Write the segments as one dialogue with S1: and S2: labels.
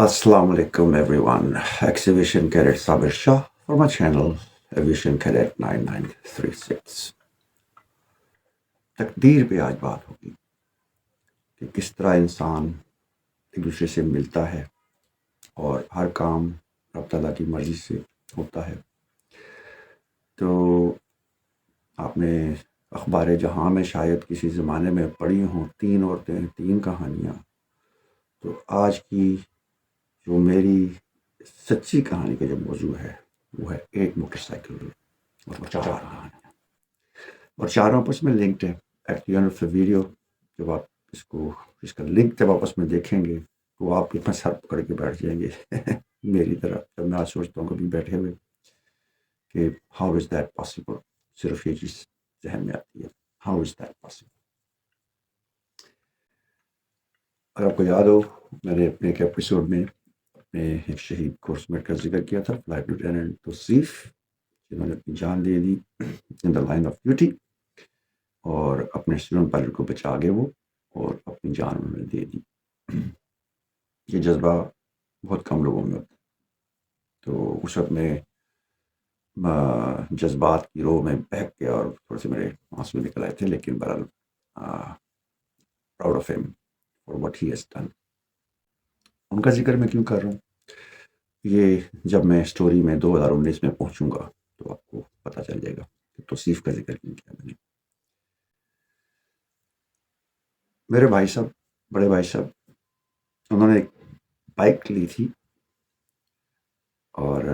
S1: Assalamu alaikum everyone. Exhibition Cadet Sabir Shah for my channel Aviation Cadet 9936. تقدیر پہ آج بات ہوگی کہ کس طرح انسان ایک دوسرے سے ملتا ہے اور ہر کام رب تعالیٰ کی مرضی سے ہوتا ہے. تو آپ نے اخبار جہاں میں شاید کسی زمانے میں پڑھی ہوں 3 عورتیں 3 کہانیاں. تو آج کی جو میری سچی کہانی کا جو موضوع ہے وہ ہے ایک موٹر سائیکل اور 4 کہانیاں، اور چاروں آپس میں لنکڈ ہے. At the end of the video جب آپ اس کا لنک جب آپ اس میں دیکھیں گے تو آپ اتنا سر پکڑ کے بیٹھ جائیں گے میری طرح. جب میں آج سوچتا ہوں کبھی بیٹھے ہوئے کہ ہاؤ از دیٹ پاسبل، صرف یہ چیز ذہن میں آتی ہے، ہاؤ از دیٹ پاسبل. اگر آپ کو یاد ہو، میں نے اپنے ایک ایپیسوڈ میں اپنے ایک شہید کورس میٹ کا ذکر کیا تھا، فلائٹ لیفٹیننٹ توصیف، جنہوں نے اپنی جان دے دی ان دا لائن آف ڈیوٹی، اور اپنے اسٹوڈنٹ پائلٹ کو بچا گئے وہ، اور اپنی جان انہوں نے دے دی. یہ جذبہ بہت کم لوگوں میں ہوتا ہے. تو اس وقت میں جذبات کی رو میں بہک گیا اور تھوڑے سے میرے آنسو نکل آئے تھے، لیکن بہرحال proud of him for what he has done. ان کا ذکر میں کیوں کر رہا ہوں؟ یہ جب میں اسٹوری میں 2019 میں پہنچوں گا تو آپ کو پتہ چل جائے گا کہ توصیف کا ذکر کیوں کیا میں نے. میرے بھائی صاحب، بڑے بھائی صاحب، انہوں نے ایک بائک لی تھی اور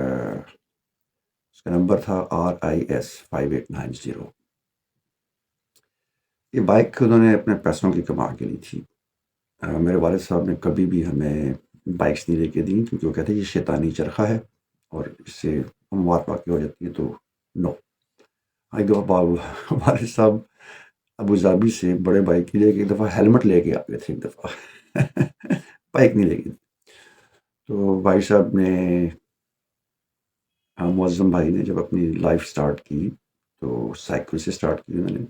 S1: اس کا نمبر تھا RIS 5890. یہ بائک انہوں نے اپنے پیسوں کی کما کے لی تھی. میرے والد صاحب نے کبھی بھی ہمیں بائکس نہیں لے کے دیں، کیونکہ وہ کہتے ہیں یہ شیطانی چرخہ ہے اور اس سے اموات واقع ہو جاتی ہے. تو نو. والد صاحب ابو ظبی سے بڑے بھائی کے لیے ایک دفعہ ہیلمٹ لے کے آ گئے تھے، ایک دفعہ بائک نہیں لے گئے. تو بھائی صاحب نے، معظم بھائی نے، جب اپنی لائف سٹارٹ کی تو سائیکل سے سٹارٹ کی. انہوں نے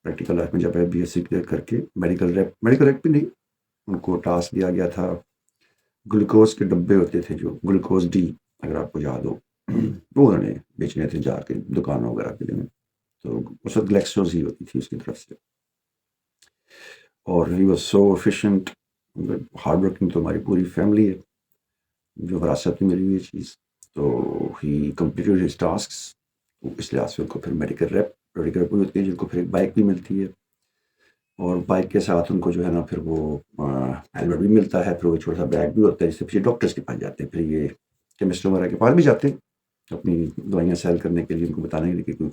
S1: پریکٹیکل لائف میں جب BSc کلیئر کر کے میڈیکل ریپ بھی نہیں، ان کو ٹاسک دیا گیا تھا. گلوکوز کے ڈبے ہوتے تھے جو گلوکوز ڈی، اگر آپ کو یاد ہو، وہ انہوں نے بیچنے تھے جا کے دکانوں وغیرہ کے لیے. تو اس وقت گلیکسوز ہی ہوتی تھی اس کی طرف سے. اور he was so efficient, hard working. تو ہماری پوری فیملی ہے جو وراثت میں ملی ہوئی چیز. تو ہی کمپلیٹڈ ہز ٹاسکس. تو اس لحاظ سے ان کو پھر میڈیکل ریپ بھی ہوتی ہے، جن کو پھر ایک بائک بھی ملتی ہے، اور بائک کے ساتھ ان کو جو ہے نا پھر وہ ہیلمٹ بھی ملتا ہے. پھر وہ چھوٹا سا بیگ بھی ہوتا ہے، جس سے پھر ڈاکٹرس کے پاس جاتے ہیں، پھر یہ کیمسٹ وغیرہ کے پاس بھی جاتے ہیں اپنی دوائیاں سیل کرنے کے لیے، ان کو بتانے کے لیے کہ کوئی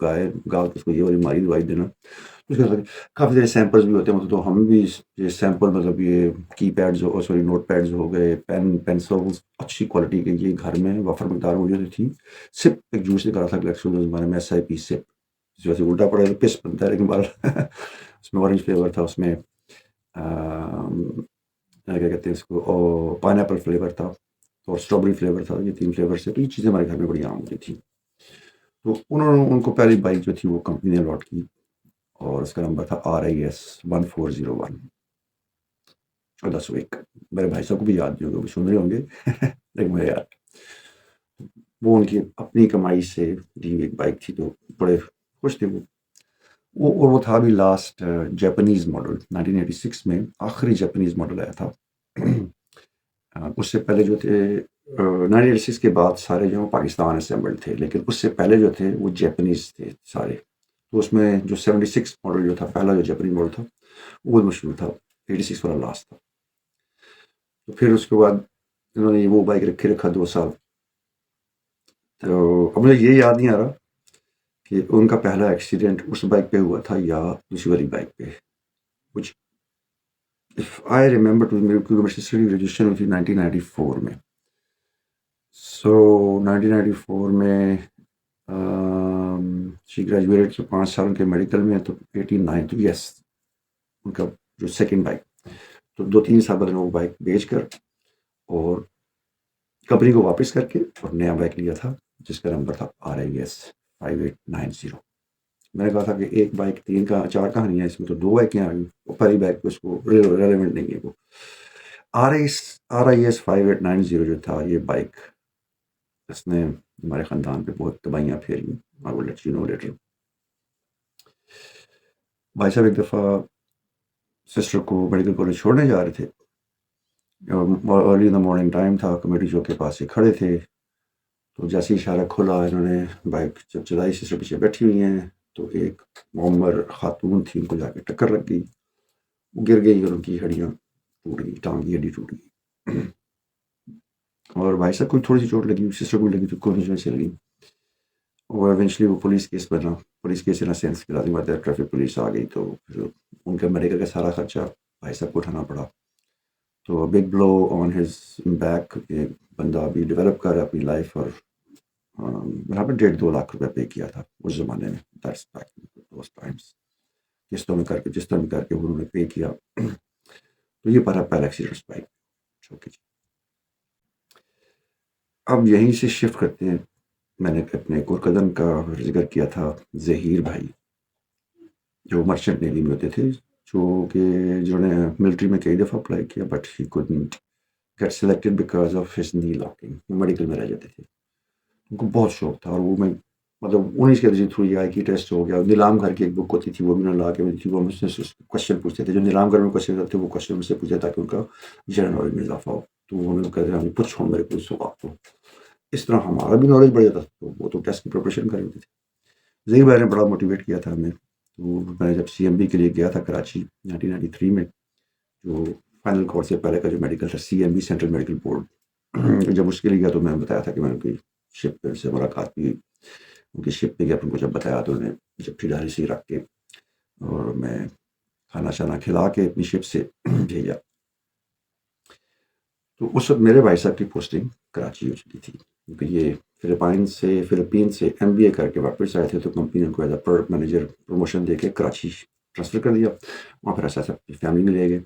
S1: گاؤ تو اس کو یہ والی ماری دوائی دینا. اس کے کافی سارے سیمپلز بھی ہوتے ہیں. تو ہم بھی یہ سیمپل، مطلب یہ کی پیڈز نوٹ پیڈز ہو گئے، پینسلز اچھی کوالٹی کے، یہ گھر میں وفر مقدار موجود تھی. سپ ایک جوس نکالا تھا گلیکسو کے زمانے میں، SIP سپ، اس وجہ سے الٹا پڑا ہے، پس بنتا ہے، لیکن اس میں اورنج فلیور تھا، اس میں کیا کہتے ہیں اس کو، پائن ایپل فلیور تھا اور اسٹرابیری فلیور تھا. یہ 3 فلیور سے. تو یہ چیزیں ہمارے گھر میں بڑی عام ہوتی تھی. تو ان کو پہلی بائک جو تھی وہ کمپنی نے الاٹ کی، اور اس کا نمبر تھا RIS 1401 1401. میرے بھائی صاحب کو بھی یاد نہیں ہوگا، وہ سن رہے ہوں گے لیکن مجھے یاد. وہ ان کی اپنی کمائی سے دی ایک بائک تھی، تو بڑے خوش تھے وہ. اور وہ تھا بھی لاسٹ جاپنیز ماڈل. 1986 میں آخری جاپنیز ماڈل آیا تھا. اس سے پہلے جو تھے 1986 کے بعد سارے جو پاکستان اسمبلڈ تھے، لیکن اس سے پہلے جو تھے وہ جاپنیز تھے سارے. تو اس میں جو 76 ماڈل جو تھا، پہلا جو جاپنیز ماڈل تھا، وہ مشہور تھا. 86 والا لاسٹ تھا. تو پھر اس کے بعد انہوں نے وہ بائک رکھا 2 سال. تو اب مجھے یہ یاد نہیں آ رہا کہ ان کا پہلا ایکسیڈنٹ اس بائک پہ ہوا تھا یا دوسری والی بائک پہ. کچھ آئی ریمبر کیونکہ میری سسٹر کی گریجویشن ہوئی تھی 1994 میں. سو 1994 میں شی گریجویٹڈ. تو 5 سال کے میڈیکل میں، تو 89. تو یس، ان کا جو سیکنڈ بائک. تو 2-3 سال بعد وہ بائک بیچ کر اور کمپنی کو واپس کر کے اور نیا بائک لیا تھا، جس کا نمبر تھا RIS 5890. میں نے کہا تھا کہ ایک بائک 4 کہانیاں، اس میں تو 2 بائکیں آ گئی. وہ پہلی بائک پہ اس کو ریلیونٹ نہیں ہے وہ. RIS 5890 جو تھا یہ بائک، اس نے ہمارے خاندان پہ بہت تباہیاں پھیری. I will let you know later. بھائی صاحب ایک دفعہ سسٹر کو میڈیکل کالج چھوڑنے جا رہے تھے، early in the morning time تھا، کمیٹی چوک کے پاس سے کھڑے تھے، تو جیسے اشارہ کھولا انہوں نے بائک جب چلائی، سسٹر پیچھے بیٹھی ہوئی ہیں، تو ایک معمر خاتون تھی، ان کو جا کے ٹکر لگ گئی، وہ گر گئی اور ان کی ہڈیاں ٹوٹ گئی، ٹانگ کی ہڈی ٹوٹ گئی. اور بھائی صاحب کو تھوڑی سی چوٹ لگی، سسٹر کو لگی تو کوئی میں چل گئی. اور ایونچولی وہ پولیس کیس بنا، پولیس کیس ان سینس کی لازم آتا ہے، ٹریفک پولیس آ گئی تو پھر ان کا میڈیکل کا سارا خرچہ بھائی صاحب کو اٹھانا پڑا. تو big blow on his back, ایک بندہ ابھی ڈیولپ کر رہا ہے اپنی لائف، اور یہاں پہ 1.5-2 لاکھ روپے پے کیا تھا اس زمانے میں. دیٹس بیک دوز ٹائمس، قسطوں میں کر کے، جس طرح میں کر کے انہوں نے پے کیا. تو یہ پہلا ایکسیڈنٹ بائک. اب یہیں سے شفٹ کرتے ہیں. میں نے اپنے کورکدن کا ذکر کیا تھا، ظہیر بھائی جو مرچنٹ نیوی میں ہوتے تھے، جو کہ جنہوں نے ملٹری میں کئی دفعہ اپلائی کیا، but he couldn't get selected because of his knee locking. وہ میڈیکل میں رہ جاتے تھے. ان کو بہت شوق تھا، اور وہ میں مطلب انیس کے تھرو یہ آئی کی ٹیسٹ ہو گیا. نیلام گھر کی ایک بک ہوتی تھی، وہ بھی انہوں نے لا کے تھی، وہ مجھ سے کوشچن پوچھتے تھے، جو نیلام گھر میں کوشچن کرتے وہ کوشچن مجھ سے پوچھتے تاکہ ان کا جنرل نالج میں اضافہ ہو. تو انہوں نے کہا ہمیں پوچھو میرے کو سوال، تو اس طرح ہمارا بھی نالج بڑھ جاتا تھا. تو وہ تو ٹیسٹ کی پریپریشن کر رہے ہوتے تھے. ظہیر بھائی نے بڑا موٹیویٹ کیا تھا ہمیں. تو میں جب CMB کے لیے گیا تھا کراچی 1993 میں، جو فائنل کورس سے پہلے کا جو میڈیکل تھا، CMB سینٹرل میڈیکل بورڈ، جب اس کے لیے گیا تو میں نے بتایا تھا کہ میں ان کی شپ سے ملاقات کی. ان کی شپ پہ گیا، ان کو جب بتایا تو انہوں نے جب ڈالی سے رکھ کے اور میں کھانا شانا کھلا کے اپنی شپ سے بھیجا. تو اس وقت میرے بھائی صاحب کی پوسٹنگ کراچی ہو چکی تھی، کیونکہ یہ فلپین سے MBA کر کے واپس آئے تھے. تو کمپنی نے ان کو as a product manager promotion دے کے کراچی ٹرانسفر کر دیا. وہاں پھر ایسا اپنی فیملی میں لے گئے،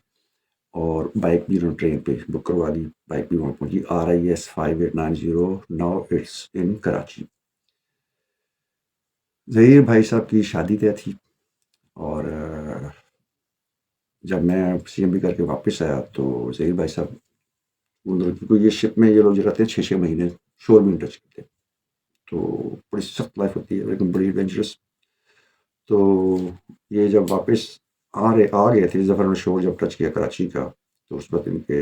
S1: اور بائک بھی انہوں نے ٹرین پہ بک کروا دی. بائک بھی وہاں پہنچی. RIS 5890، now it's in Karachi. Zaheer بھائی صاحب کی شادی طے تھی، اور جب میں CMB کر کے واپس آیا تو ظہیر بھائی صاحب کیونکہ یہ شپ میں یہ لوگ جو رہتے ہیں 6 مہینے شور بھی ٹچ کرتے، تو بڑی سخت لائف ہوتی ہے لیکن بڑی ایڈونچرس. تو یہ جب واپس آ گئے تھے، اس دفعہ شور جب ٹچ کیا کراچی کا، تو اس وقت ان کے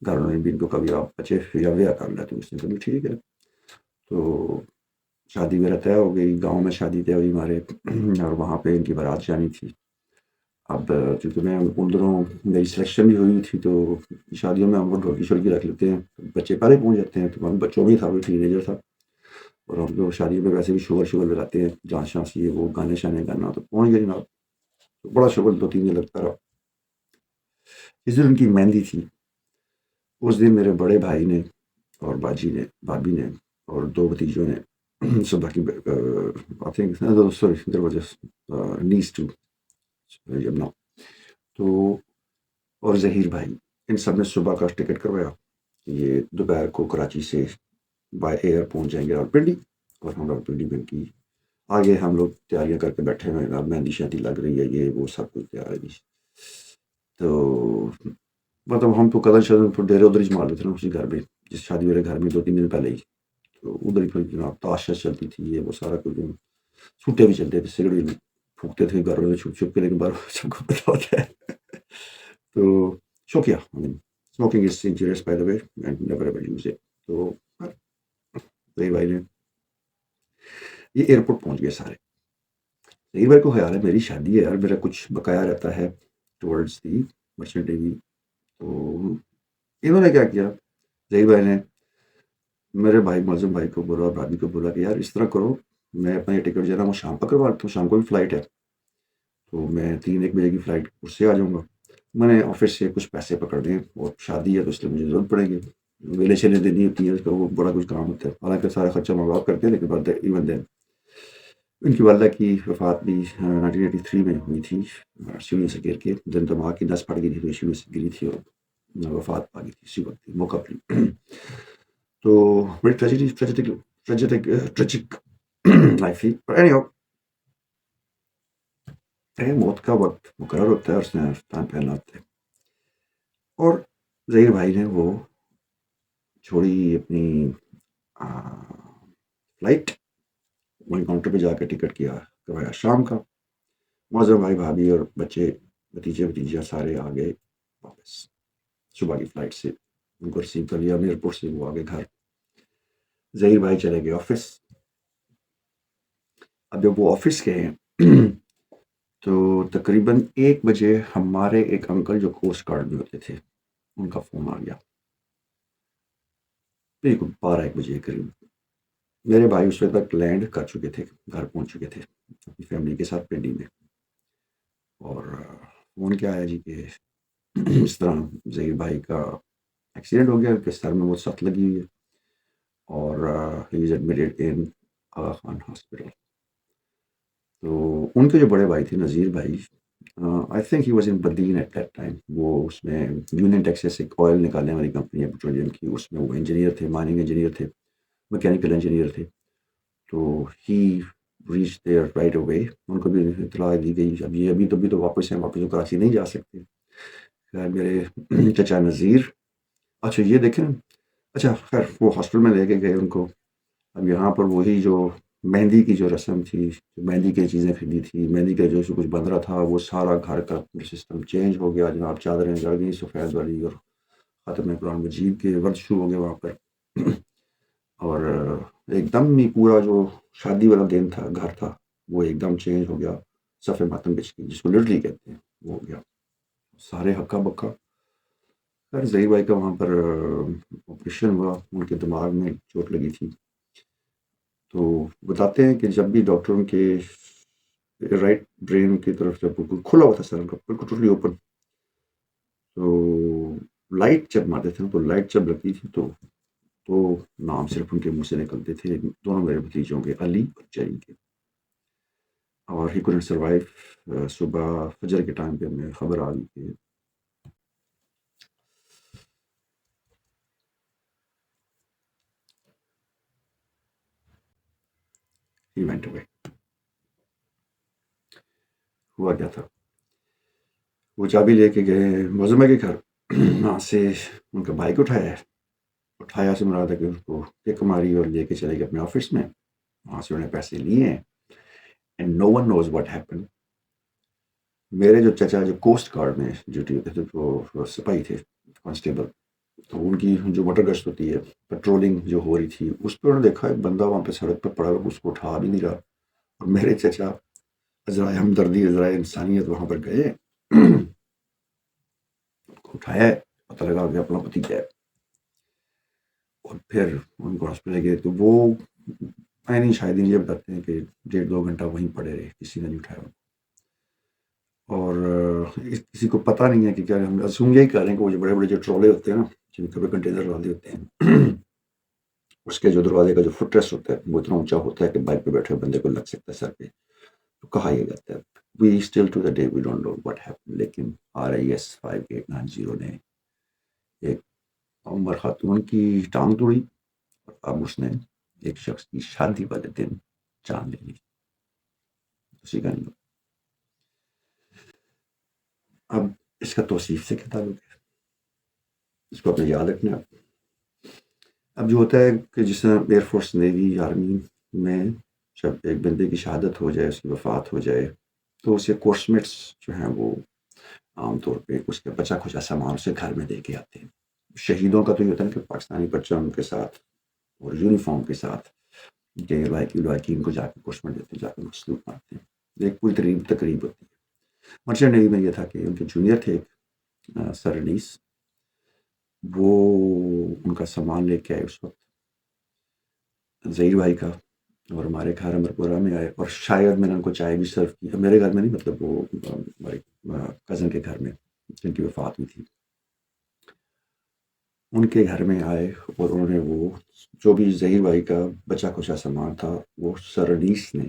S1: گھر والوں نے بھی ان کو کبھی آپ بچے یا ویا کر لیتے. اس نے کبھی ٹھیک ہے. تو شادی میرا طے ہو گئی، گاؤں میں شادی طے ہوئی ہمارے، اور وہاں پہ ان کی بارات جانی تھی. اب چونکہ میں ان دنوں میری سلیکشن بھی ہوئی تھی، تو شادیوں میں ہم وہ ڈھولکی شولکی رکھ لیتے ہیں، بچے پہلے پہنچ جاتے ہیں. تو ہم بچوں میں ہی تھا، وہ ٹین ایجر تھا، اور ہم لوگ شادیوں میں ویسے بھی شوگر لگاتے ہیں، ڈانس شانس یہ وہ گانے شانے کرنا. تو پہنچ گئے جناب. تو بڑا شوگر 2-3 دن لگتا رہا. جس دن ان کی مہندی تھی، اس دن میرے بڑے بھائی نے اور باجی نے، بھابھی نے اور 2 بھتیجوں نے صبح کی نیس ٹو یمنا، تو اور ظہیر بھائی، ان سب نے صبح کا ٹکٹ کروایا. یہ دوپہر کو کراچی سے بائی ایئر پہنچ جائیں گے راولپنڈی، اور ہم راولپنڈی میں کی آگے ہم لوگ تیاریاں کر کے بیٹھے ہوئے ہیں. اب مہندی شہندی لگ رہی ہے، یہ وہ سب کچھ تیار ہے. تو مطلب ہم تو قدر شدن ڈیرے ادھر ہی مار لیتے نا، اسی گھر میں، جس شادی والے گھر میں 2-3 دن پہلے ہی. تو ادھر ہی پھر جناب تاش چلتی تھی، یہ وہ سارا کچھ. چھوٹے بھی چلتے تھے، سگڑی بھی پھونکتے تھے گھروں میں چھپ چھپ کے، لیکن بار سب کو پتا ہوتا ہے. تو شوقیہ، smoking is injurious by the way, and never ever use it. تو ظہیر بھائی نے یہ ایئرپورٹ پہنچ گئے سارے. ظہیر بھائی کو خیال ہے میری شادی ہے یار، میرا کچھ بقایا رہتا ہے ٹورڈز دی مرچنٹ نیوی. تو انہوں نے کیا کیا، ظہیر بھائی نے میرے بھائی معظم بھائی کو بولا اور بھابھی کو بولا کہ یار اس طرح کرو، میں اپنا یہ ٹکٹ جو ہے نا وہ شام پر کروا لیتا ہوں، شام کو بھی فلائٹ ہے، تو میں 3-1 بجے کی فلائٹ اس سے آ جاؤں گا. میں نے آفس سے کچھ پیسے پکڑ دیں، اور شادی ہے تو اس لیے مجھے ضرورت پڑے گی، ویلے چلے دینی ہوتی ہے، اس کا وہ بڑا کچھ کام ہوتا ہے. حالانکہ سارا خرچہ ماں باپ کرتے ہیں، لیکن بعد ایون دین ان کی والدہ کی وفات بھی 1983 میں ہوئی تھی، سیڑھیوں سے گر کے. دن دماغ کی نس پھٹ گئی تھی، سیڑھیوں سے گری تھی اور وفات پا گئی تھی اسی وقت موقع پر. تو بڑی ٹریجک لائف تھی. موت کا وقت مقرر ہوتا ہے، اور اس نے ٹائم پہ آنا ہوتا ہے. اور ظہیر بھائی نے وہ چھوڑی اپنی فلائٹ، وہیں کاؤنٹر پہ جا کے ٹکٹ کیا کروایا شام کا. معظم بھائی بھابھی اور بچے بھتیجے بھتیجیاں سارے آ گئے واپس صبح کی فلائٹ سے. ان کو ریسیو کر لیا ایئرپورٹ سے، وہ آگے گھر. ظہیر بھائی چلے گئے آفس. اب جب وہ آفس گئے تو تقریباً 1 بجے ہمارے ایک انکل جو کوسٹ گارڈ میں ہوتے تھے ان کا فون آ گیا. بالکل 12-1 بجے کے قریب. میرے بھائی اس وقت تک لینڈ کر چکے تھے، گھر پہنچ چکے تھے اپنی فیملی کے ساتھ پنڈی میں. اور فون کیا ہے جی کہ اس طرح ظہیر بھائی کا ایکسیڈنٹ ہو گیا کہ سر میں وہ سخت لگی ہوئی ہے اور he is admitted in Aga Khan hospital. تو ان کے جو بڑے بھائی تھے نذیر بھائی، I think he was in Badin at that time. وہ اس میں یونین ٹیکسس ایک آئل نکالنے والی کمپنی ہے پیٹرولیم کی، اس میں وہ انجینئر تھے، مائننگ انجینئر تھے، میکینیکل انجینئر تھے. تو he reach there right away. ان کو بھی اطلاع دی گئی ابھی تو واپس ہیں، واپس تو کراچی نہیں جا سکتے. خیر میرے چچا نذیر، اچھا یہ دیکھیں، اچھا خیر وہ ہاسپٹل میں لے کے گئے ان کو. اب یہاں پر وہی جو مہندی کی جو رسم تھی، مہندی کی چیزیں خریدی تھی، مہندی کا جو کچھ بن رہا تھا، وہ سارا گھر کا سسٹم چینج ہو گیا جناب. چادریں جڑ گئی سفید والی اور ختم قرآن مجید کے ورد شروع ہو گئے وہاں پر. اور ایک دم ہی پورا جو شادی والا دن تھا گھر تھا وہ ایک دم چینج ہو گیا. صفے ماتم بچ گئی جس کو لٹرلی کہتے ہیں وہ ہو گیا، سارے ہکا بکا. خیر ظہیر بھائی کا وہاں پر آپریشن ہوا، ان کے دماغ میں چوٹ لگی تھی. تو بتاتے ہیں کہ جب بھی ڈاکٹروں کے رائٹ برین کی طرف جب بالکل کھلا ہوا تھا سر کا، بالکل ٹوٹلی اوپن، تو لائٹ جب مارتے تھے تو لائٹ جب لگتی تھی تو نام صرف ان کے منہ سے نکلتے تھے دونوں میرے بھتیجوں کے، علی اور جری کے. اور ہی couldn't survive. صبح فجر کے ٹائم پہ ہمیں خبر آ گئی کہ he went away. ہوا کیا تھا، وہ چابی لے کے گئے معظمہ کے گھر. وہاں سے ان کا بائک اٹھایا سے مراد ہے کہ اس کو کک ماری اور لے کے چلے گئے اپنے آفس میں. وہاں سے انہوں نے پیسے لیے ہیں and no one knows what happen. میرے جو چچا جو کوسٹ گارڈ میں ڈیوٹی ہوتے تھے، وہ سپاہی تھے، کانسٹیبل. تو ان کی جو موٹر گشت ہوتی ہے، پیٹرولنگ جو ہو رہی تھی، اس پہ انہوں نے دیکھا ایک بندہ وہاں پہ سڑک پہ پڑا ہوا، اس کو اٹھا بھی نہیں رہا. اور میرے چچا عذرائے ہمدردی عذرائے انسانیت وہاں پر گئے، اٹھایا، پتہ لگا کہ اپنا بھتیجا ہے. اور پھر ان کو ہاسپٹل گئے تو وہ نہیں شاید یہ بتاتے ہیں کہ 1.5-2 گھنٹہ وہیں پڑے رہے، کسی نے نہیں اٹھایا. اور کسی کو پتہ نہیں ہے کہ کیا، ہم اسیوم یہی کر رہے ہیں کہ وہ جو بڑے بڑے جو ٹرولے ہوتے ہیں نا، جن کے کنٹینر والے ہوتے ہیں، اس کے جو دروازے کا جو فٹ ریسٹ ہوتا ہے وہ اتنا اونچا ہوتا ہے کہ بائک پہ بیٹھے بندے کو لگ سکتا ہے سر پہ. تو کہا یہ جاتا ہے we still to the day we don't know what happen. لیکن RIS 5890 نے ایک عمر خاتون کی ٹانگ توڑی اور اب اس نے ایک شخص کی شادی والے دن جان لے لی. اسی کا نہیں. اب اس کا توصیف سے کیا تعلق ہے، اس کو اپنے یاد رکھنا. اب جو ہوتا ہے کہ جس طرح ایئر فورس، نیوی، آرمی میں جب ایک بندے کی شہادت ہو جائے، اس کی وفات ہو جائے، تو اسے کورسمیٹس جو ہیں وہ عام طور پہ اس کے بچا کھچا سامان اسے گھر میں دے کے آتے ہیں. شہیدوں کا تو یہ ہوتا ہے کہ پاکستانی بچہ ان کے ساتھ اور یونیفارم کے ساتھ کہ لائکی ان کو جا کے کورسمیٹ دیتے ہیں، جا کے سلوٹ مارتے ہیں. ایک پوری تقریب ہوتی ہے. مرچنٹ نیوی میں یہ تھا کہ ان کے جونیئر تھے سر انیس، وہ ان کا سامان لے کے آئے اس وقت ظہیر بھائی کا، اور ہمارے گھر امرپورہ میں آئے. اور شاید میں نے ان کو چائے بھی سرو کی، میرے گھر میں نہیں، مطلب وہ ہمارے کزن کے گھر میں جن کی وفات ہوئی تھی، ان کے گھر میں آئے اور انہوں نے وہ جو بھی ظہیر بھائی کا بچا کچا سامان تھا وہ سر انیس نے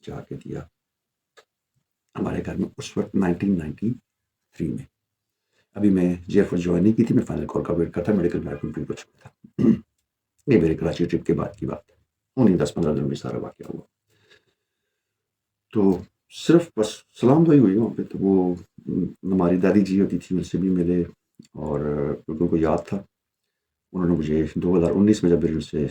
S1: جا کے دیا ہمارے گھر میں اس وقت 1993 میں. ابھی میں جے ایف جوائن نہیں کی تھی، میں فائنل کال کا ویٹ کرتا، میڈیکل میرا کمپلیٹ ہو چکا تھا. یہ میرے کراچی ٹرپ کے بعد کی بات ہے، انہیں 10-15 دن میں سارا واقعہ ہوا. تو صرف بس سلام دعائی ہوئی وہاں پہ. تو وہ ہماری دادی جی ہوتی تھی، ان سے بھی ملے، اور کیونکہ ان کو یاد تھا، انہوں نے مجھے 2019 میں جب میری ان سے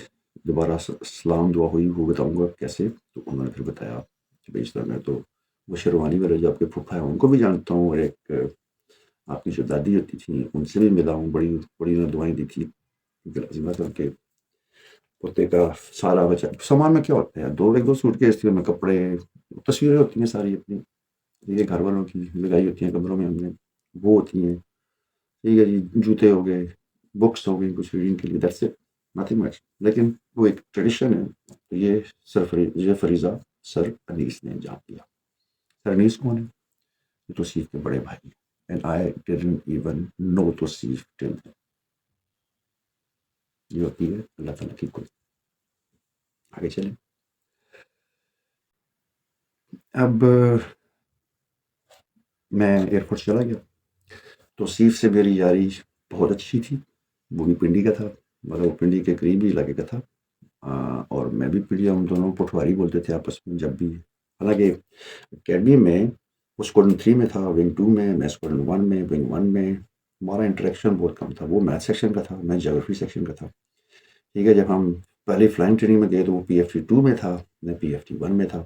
S1: دوبارہ سلام دعا ہوئی وہ بتاؤں گا کیسے، تو انہوں نے پھر بتایا کہ بھائی اس طرح میں تو وہ شیروانی والے جو آپ کے پھوپھا ہیں ان کو بھی جانتا ہوں، اور ایک آپ کی جو دادی ہوتی تھیں ان سے بھی ملا ہوں، بڑی بڑی انہوں نے دعائیں دی تھی لازمہ تھا کہ پوتے کا سارا بچہ سامان میں کیا ہوتا ہے، ایک دو سوٹ کیس تھے میں کپڑے، تصویریں ہوتی ہیں ساری اپنی، یہ گھر والوں کی لگائی ہوتی ہیں کمروں میں ہم نے، وہ ہوتی ہیں، ٹھیک ہے جی، جوتے ہو گئے، بکس ہو گئی کچھ ریڈنگ کے لیے، دیٹس اٹ، نتھنگ مچ، لیکن وہ ایک ٹریڈیشن ہے، تو یہ فریضہ سر انیس نے انجام دیا۔ سر انیس کون ہے؟ یہ توصیف کے بڑے بھائی ہیں، and I didn't even know Tauseef till then. یہ ہوتی ہے اللہ تعالیٰ کی کوئی۔ آگے چلیں، اب میں ایئرپورٹ چلا گیا، توصیف سے میری یاری بہت اچھی تھی، وہ بھی پنڈی کا تھا، مگر وہ پنڈی کے قریبی علاقے کا تھا، اور میں بھی پنڈی، ہم دونوں پٹواری بولتے تھے آپس میں جب بھی، حالانکہ اکیڈمی میں وہ اسکواڈرن 3 میں تھا، ونگ 2 میں اسکواڈرن 1 میں، ونگ 1 میں ہمارا انٹریکشن بہت کم تھا، وہ میتھ سیکشن کا تھا، میں جیوگرافی سیکشن کا تھا، ٹھیک ہے، جب ہم پہلی فلائنگ ٹریننگ میں گئے تو وہ پی ایف ٹی 2 میں تھا، میں پی ایف ٹی 1 میں تھا،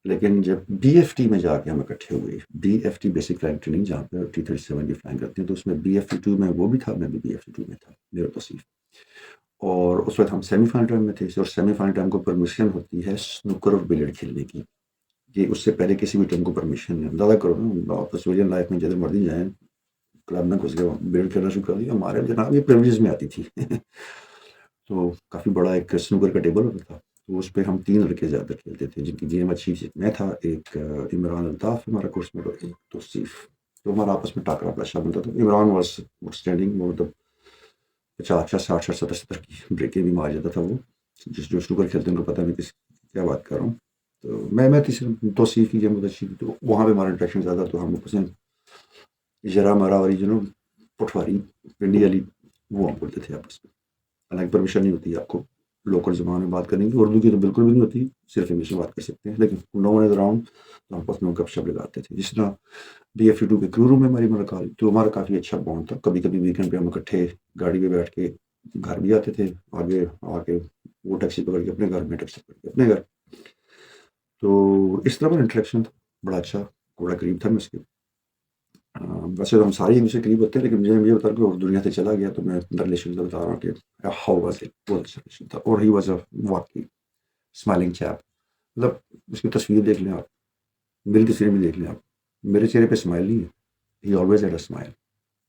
S1: لیکن جب بی ایف ٹی میں جا کے ہم اکٹھے ہوئے، B F T basic flying training جہاں پہ T-37 کی فلائنگ کرتے ہیں، تو اس میں بی ایف ٹی 2 میں وہ بھی تھا، میں بھی بی ایف ٹی 2 میں تھا، میرا توصیف، اور اس وقت ہم سیمی فائنل ٹائم میں تھے، اور سیمی فائنل ٹائم کو پرمیشن ہوتی ہے سنوکر اور بلیئرڈ کھیلنے کی، کہ اس سے پہلے کسی بھی ٹیم کو پرمیشن نہیں، اندازہ کرو نا آپ سویلین لائف میں جدھر مرضی جائیں، کلب میں گھس گئے بلیئرڈ کھیلنا شروع کر دیا، ہمارے جناب یہ پریویلیج میں آتی تھی تو کافی بڑا ایک سنوکر کا ٹیبل ہوتا تھا، تو اس پہ ہم 3 لڑکے زیادہ کھیلتے تھے، جن کی گیم اچھی تھی، میں تھا، ایک عمران الطاف ہمارا کورس میں، اور ایک توصیف، تو ہمارا آپس میں ٹاکرا بڑا شامل ہوتا تھا۔ عمران واز اسٹینڈنگ، وہ مطلب 50 60 60 70 کی بریکیں بھی مار جاتا تھا وہ، جو سنوکر کھیلتے ہیں ان کو پتہ نہیں کیا بات کر رہا ہوں، تو میں تیسرے توصیف کی گیم بہت اچھی تھی، تو وہاں پہ ہمارا انٹریکشن زیادہ، تو ہم آپس میں اجرا مارا والی جو نا پٹواری پنڈی والی، وہ ہم بولتے تھے آپس میں، حالانکہ پرمیشن نہیں ہوتی آپ کو لوکل زبان میں بات کرنے کی، اردو کی تو بالکل بھی نہیں ہوتی، صرف انگلش میں بات کر سکتے ہیں، لیکن نو ون از اراؤنڈ تو ہم آپس میں گپ شپ لگاتے تھے۔ جس طرح بی ایف 2 کے کرو روم میں ہماری ملاقات، تو ہمارا کافی اچھا بانڈ تھا، کبھی کبھی ویکینڈ پہ ہم اکٹھے گاڑی پہ بیٹھ کے گھر بھی آتے تھے، آگے آ کے وہ ٹیکسی پکڑ کے اپنے گھر میں، ٹیکسی پکڑ کے اپنے گھر، تو اس طرح کا انٹریکشن تھا بڑا اچھا، بڑا قریب تھا میں اس کے۔ ویسے تو ہم سارے ایک دوسرے کے قریب ہوتے ہیں، لیکن مجھے یہ بتا کہ وہ دنیا سے چلا گیا، تو میں اندر ریلیشن بتا رہا ہوں کہ ہاؤ واز اٹ، بہت اچھا ریلیشن تھا، اور ہی واز اے واقعی اسمائلنگ چیپ، مطلب اس کی تصویر دیکھ لیں آپ، میری تصویر بھی دیکھ لیں آپ، میرے چہرے پہ اسمائل نہیں ہے، he always had a smile,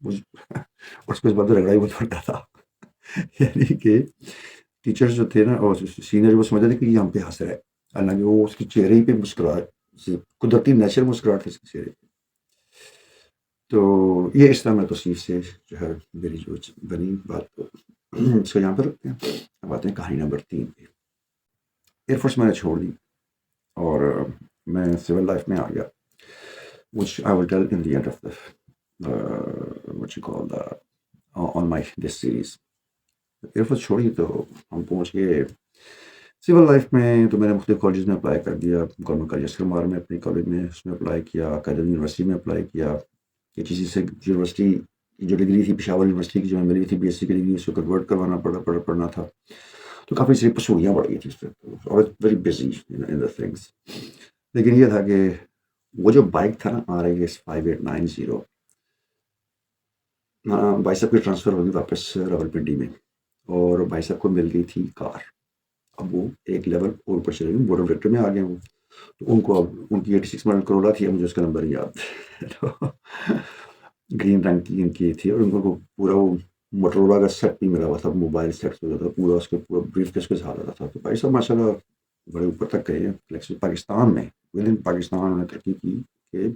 S1: اس کو اس بات پہ رگڑا ہی بہت پڑتا تھا یعنی کہ ٹیچرز جو تھے نا اور سینئر، وہ سمجھتے تھے کہ یہ ہم پہ ہنس رہا ہے، حالانکہ وہ اس کے چہرے ہی پہ مسکراہٹ، قدرتی نیچرل مسکراہٹ تھی اس کے چہرے پہ۔ تو یہ اس طرح میں توصیف سے جو ہے میری جو بنی بات، کو اس کو یہاں پر رکھتے ہیں، اب آتے ہیں کہانی نمبر 3 پہ۔ ایئر فورس میں نے چھوڑ دی اور میں سول لائف میں آ گیا، which I will tell in the end of the what you call the on my this series۔ Air force چھوڑی تو ہم پہنچ گئے سول لائف میں، تو میں نے مختلف کالجز میں اپلائی کر دیا، گورنمنٹ کالج اسکرمار میں اپنی کالج میں اس میں اپلائی کیا، قائدین یونیورسٹی میں اپلائی کیا، کسی سے یونیورسٹی کی جو ڈگری تھی پشاور یونیورسٹی کی جو میں ملی تھی بی ایس سی کی ڈگری، اس کو کنورٹ کروانا پڑنا تھا، تو کافی ساری پسوڑیاں بڑھ گئی تھی اس پہ، very busy in the things, لیکن یہ تھا کہ وہ جو بائک تھا نا RIS 5890، بھائی صاحب کی ٹرانسفر ہوگی واپس راولپنڈی میں، اور بھائی صاحب کو مل گئی تھی کار، اب وہ ایک لیول اوپر چلے گئے، بورڈ آف ڈائریکٹر میں آ گئے وہ، تو ان کو اب ان کی 86 ماڈل کرولا تھی، اب مجھے اس کا نمبر یاد گرین رنگ کی ان کی تھی، اور ان کو پورا وہ موٹرولا کا سیٹ بھی ملا ہوا تھا، موبائل سیٹ ہو جاتا تھا پورا، اس کے پورا بریف کیس کے ساتھ آتا تھا، تو بھائی صاحب ماشاء اللہ بڑے اوپر تک گئے ہیں، پاکستان میں ود ان پاکستان انہوں نے ترقی کی کہ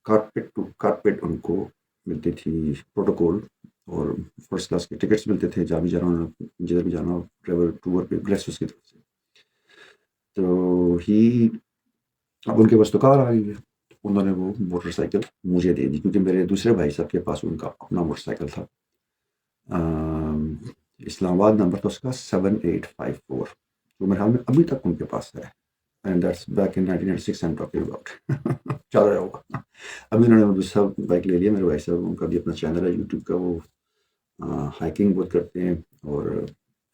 S1: کارپیٹ ٹو کارپیٹ ان کو ملتی تھی پروٹوکول، اور فرسٹ کلاس کے ٹکٹس ملتے تھے، جہاں بھی جانا جدھر بھی جانا ٹریول ٹور پہ گلیکسس کی طرف سے، تو ہی اب ان کے پاس تو کار آ گئی ہے، انہوں نے وہ موٹر سائیکل مجھے دے دی، کیونکہ میرے دوسرے بھائی صاحب کے پاس ان کا اپنا موٹر سائیکل تھا، اسلام آباد نمبر تھا اس کا 7854، جو میرے حال میں ابھی تک ان کے پاس ہے، and that's back in 1996 I'm talking about. چل رہا ہوگا. ابھی انہوں نے سب بائک لے لیا میرے بھائی صاحب. ان کا بھی اپنا چینل ہے یوٹیوب کا. وہ ہائکنگ بہت کرتے ہیں اور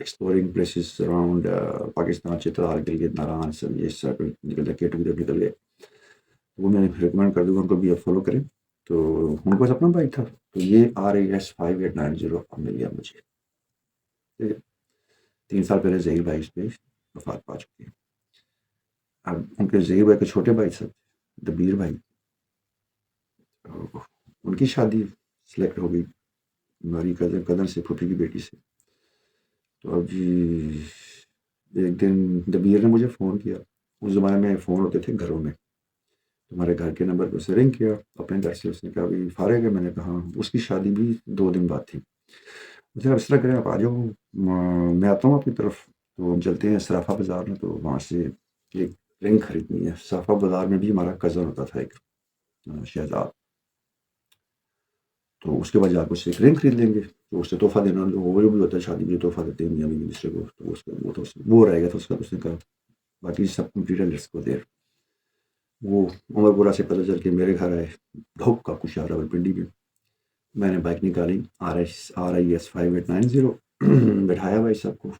S1: exploring places around Pakistan, Chitral, Gilgit, Naran, سب یہ سب نکل گئے, کیٹو نکل گئے. وہ میں ریکمینڈ کر دوں گا ان کو بھی آپ فالو کریں. تو ان کے پاس اپنا بائک تھا. تو یہ RAS 5890 اب مل گیا مجھے. 3 سال پہلے ظہیر بھائی اس پہ وفات پا چکے ہیں. اب ان کے ظہیر بھائی کے چھوٹے بھائی صاحب دبیر بھائی, ان کی شادی سلیکٹ ہو گئی ہماری کزن سے, پھوپھی کی بیٹی سے. تو اب جی ایک دن دبیر نے مجھے فون کیا. اس زمانے میں فون ہوتے تھے گھروں میں. تمہارے گھر کے نمبر پہ اسے رنگ کیا اپنے گھر سے. اس نے کہا ابھی فارغ ہے. میں نے کہا اس کی شادی بھی 2 دن بعد تھی. مجھے اس طرح کریں آپ آ جاؤ, میں آتا ہوں آپ کی طرف. تو ہم چلتے ہیں صرافہ بازار میں. تو وہاں سے ایک رنگ خریدنی ہے. صرافہ بازار میں بھی ہمارا کزن ہوتا تھا ایک شہزاد. تو اس کے بعد جا کے اس سے ایک رنگ خرید لیں گے. تو اس سے تحفہ دینا, وہ بھی ہوتا ہے شادی میں تحفہ دیتے ہیں میاں بیوی دوسرے کو. تو اس کا وہ رہ گیا تھا اس کا. اس نے کہا باقی سب کمپلیٹ ہے, لیٹس گو دیر. وہ عمر پورا سے پتہ چل کے میرے گھر آئے ڈھوک کا کچھ راولپنڈی میں. میں نے بائک نکالی RAS 5890. بٹھایا بھائی صاحب کو,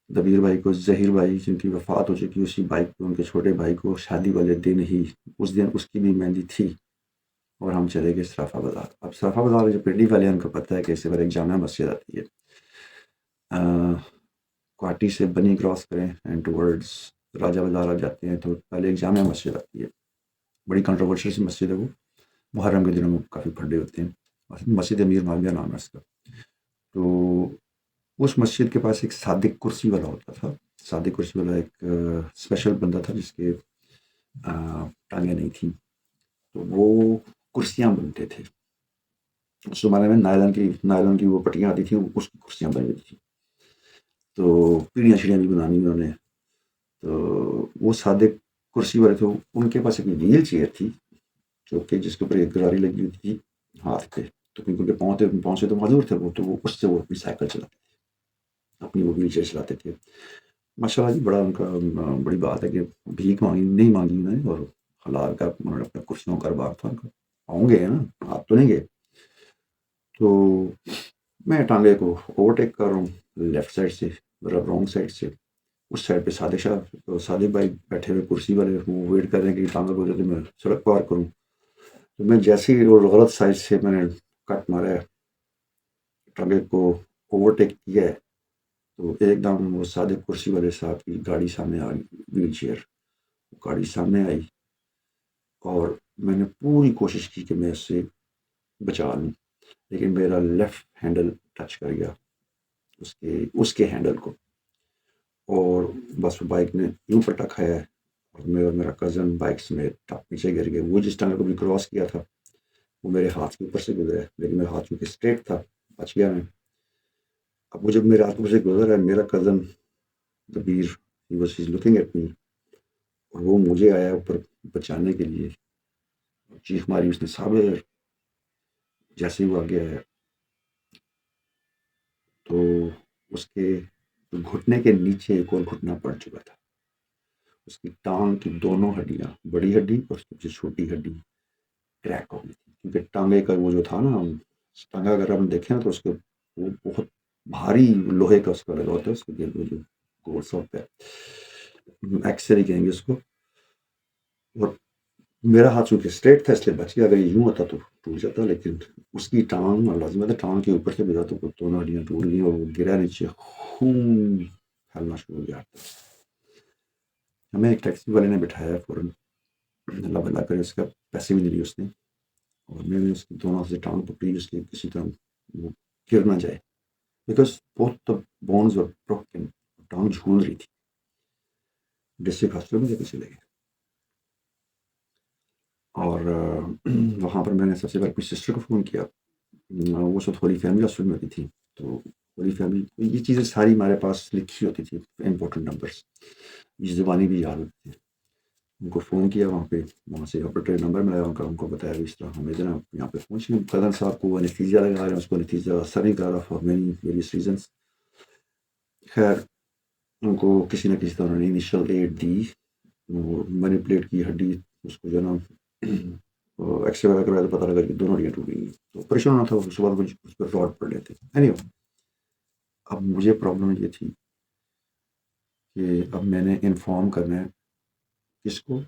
S1: دبیر بھائی کو. ظہیر بھائی جن کی وفات ہو چکی, اسی بائک پہ ان کے چھوٹے بھائی کو شادی والے دن ہی, اس دن اس کی بھی مہندی تھی. اور ہم چلے گئے صرافہ بازار. اب صرافہ بازار جو پنڈی والے ہیں ان کو پتہ ہے کہ اس سے پہلے ایک جامع مسجد آتی ہے. کوہاٹی سے بنی کراس کریں اینڈ ٹورڈز راجہ بازار آ جاتے ہیں تو پہلے ایک جامع مسجد آتی ہے. بڑی کنٹروورشل سی مسجد ہے وہ. محرم کے دنوں میں کافی پھڈے ہوتے ہیں. مسجد امیر معاویہ نام ہے اس کا. تو اس مسجد کے پاس ایک صادق کرسی والا ہوتا تھا. صادق کرسی والا ایک اسپیشل بندہ تھا جس کے ٹانگیں نہیں تھیں. تو وہ کرسیاں بنتے تھے. اس زمانے میں نائلن کی وہ پٹیاں آتی تھیں, اس کی کرسیاں بنی ہوتی تھیں. تو پیڑیاں شیڑیاں بھی بنانی انہوں نے. تو وہ صادق کرسی والے تھے. ان کے پاس ایک ویل چیئر تھی جو کہ جس کے اوپر ایک گراری لگی ہوئی تھی ہاتھ پہ. تو کیونکہ ان کے پاؤں سے تو معذور تھے وہ, تو وہ اس سے وہ اپنی سائیکل چلاتے تھے, اپنی وہ ویل چیئر چلاتے تھے. ماشاء اللہ جی, بڑا ان کا بڑی بات ہے کہ بھیک نہیں مانگی انہوں نے, اور حلال کا انہوں نے اپنا کرسیوں کا کاروبار تھا ان کا. آؤں گے نا آپ تو نہیں گئے. تو میں ٹانگے کو اوورٹیک کر رہا ہوں لیفٹ سائڈ سے, رانگ سائڈ سے. اس سائڈ پہ صادق بھائی بیٹھے ہوئے کرسی والے, وہ ویٹ کر رہے ہیں کہ ٹانگا کو جو میں سڑک پار کروں. تو میں جیسے ہی وہ غلط سائڈ سے میں نے کٹ مارا ہے, ٹانگے کو اوورٹیک کیا ہے, تو ایک دم وہ صادق کرسی والے صاحب کی گاڑی سامنے آ گئی, ویل چیئر گاڑی سامنے آئی. اور میں نے پوری کوشش کی کہ میں اس سے بچا لوں, لیکن میرا لیفٹ ہینڈل ٹچ کر گیا اس کے ہینڈل کو, اور بس بائک نے یوں پٹا کھایا ہے. اور میں اور میرا کزن بائک سمیت پیچھے گر گئے. وہ جس ٹانگے کو بھی کراس کیا تھا وہ میرے ہاتھ کے اوپر سے گزرا, لیکن میرا ہاتھ چونکہ اسٹریٹ تھا بچ گیا میں. اب وہ جب میرے ہاتھ اوپر سے گزرا ہے, میرا cousin Dabir he was looking at me, اور وہ مجھے آیا اوپر بچانے کے لیے. چیخ ماری اس نے, صابر. جیسے ہی وہ آگے آیا تو اس کے گھٹنے کے نیچے ایک اور گھٹنا پڑ چکا تھا. اس کی ٹانگ کی دونوں ہڈیاں, بڑی ہڈی اور سب سے چھوٹی ہڈی, کریک ہو گئی تھی. کیونکہ ٹانگے کا وہ جو تھا نا, ٹانگا اگر ہم دیکھیں نا تو اس کے وہ بہت بھاری لوہے کا اس کا لگا ہوتا ہے. اس کے جو گول سا ہوتا ہے, ایکسرے کہیں گے اس کو. اور میرا ہاتھ چونکہ اسٹریٹ تھا اس لیے بچ گیا, اگر یہ یوں ہوتا تو ٹوٹ جاتا. لیکن اس کی ٹانگ لازم ہے ٹانگ کے اوپر سے گزرا تو دونوں ہڈیاں ٹوٹ گئی اور وہ گرا نیچے, خون پھیلنا شروع ہو گیا. ہمیں ایک ٹیکسی والے نے بٹھایا فوراً, اللہ بلا کرے اس کا پیسے بھی نہیں لیے اس نے. اور میں نے اس کی دونوں سے ٹانگ پکڑی اس کی کسی طرح وہ گر نہ جائے, because both the bones were broken. ٹانگ جھول رہی تھی. ڈسٹرکٹ ہاسپٹل میں لے کے چلے گئے. اور وہاں پر میں نے سب سے پہلے اپنی سسٹر کو فون کیا. وہ سب ہولی فیملی ہاسپٹل میں ہوتی تھی. تو ہولی فیملی یہ چیزیں ساری ہمارے پاس لکھی ہوتی تھی, امپورٹنٹ نمبرس, یہ زبانی بھی یاد ہوتی تھی. ان کو فون کیا وہاں پہ, وہاں سے آپریٹر نمبر ملا, ان کو بتایا اس طرح ہم ادھر یہاں پہ پہنچے. کزن صاحب کو انیستھیزیا لگا رہے ہیں, اس کو انیستھیزیا اثر نہیں کر رہا فار مینی ویریس ریزنس. خیر ان کو کسی نہ کسی طرح انہوں نے انیشیل ایڈ دی، وہ مینیپولیٹ کی ہڈی، اس کو جو ہے نا ایکس رے وغیرہ کروایا تو پتہ لگا کہ دونوں ہڈیاں ٹوٹ گئی، تو پریشان ہونا تھا، اس کے بعد اس پر راڈ پڑ لیتے. اب مجھے پرابلم یہ تھی کہ اب میں نے انفارم کرنا ہے کس کو،